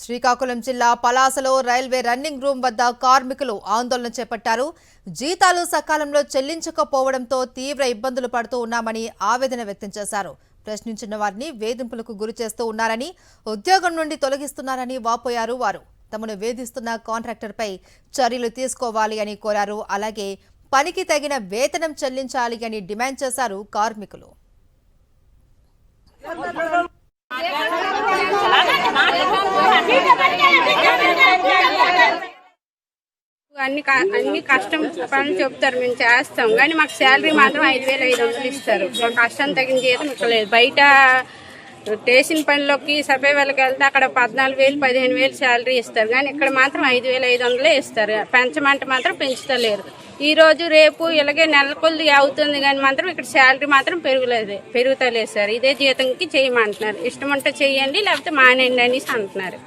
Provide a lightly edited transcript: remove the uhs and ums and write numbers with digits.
శ్రీకాకుళం జిల్లా పలాసలో railway running room వద్ద కార్మికులు ఆందోళన చేపట్టారు. జీతాలు సకాలంలో చెల్లించకపోవడంతో తీవ్ర ఇబ్బందులు పడుతూ ఉన్నామని ఆవేదన వ్యక్తం చేశారు. ప్రశ్నించిన వారిని వేధింపులకు గురి చేస్తూ ఉన్నారని, ఉద్యోగం నుండి తొలగిస్తున్నారని వాపోయారు. వారు తమను వేధిస్తున్న కాంట్రాక్టర్పై చర్యలు తీసుకోవాలి అని కోరారు. అలాగే పనికి తగిన వేతనం చెల్లించాలి అని డిమాండ్ చేశారు కార్మికులు. అన్ని కష్టం పనులు చెప్తారు, మేము చేస్తాం కానీ మాకు శాలరీ మాత్రం 5,500 ఇస్తారు. మా కష్టం తగిన జీతం ఇక్కడ లేదు. బయట స్టేషన్ పనిలోకి సఫై వాళ్ళకి వెళ్తే అక్కడ 14,000 15,000 శాలరీ ఇస్తారు, కానీ ఇక్కడ మాత్రం 5,500 ఇస్తారు. పెంచమంటే మాత్రం పెంచుతలేరు. ఈ రోజు రేపు ఇలాగే నెల కొద్ది అవుతుంది కానీ మాత్రం ఇక్కడ శాలరీ మాత్రం పెరుగుతలేదు సార్. ఇదే జీతంకి చేయమంటున్నారు. ఇష్టం ఉంటే చెయ్యండి, లేకపోతే మానేయండి అనేసి అంటున్నారు.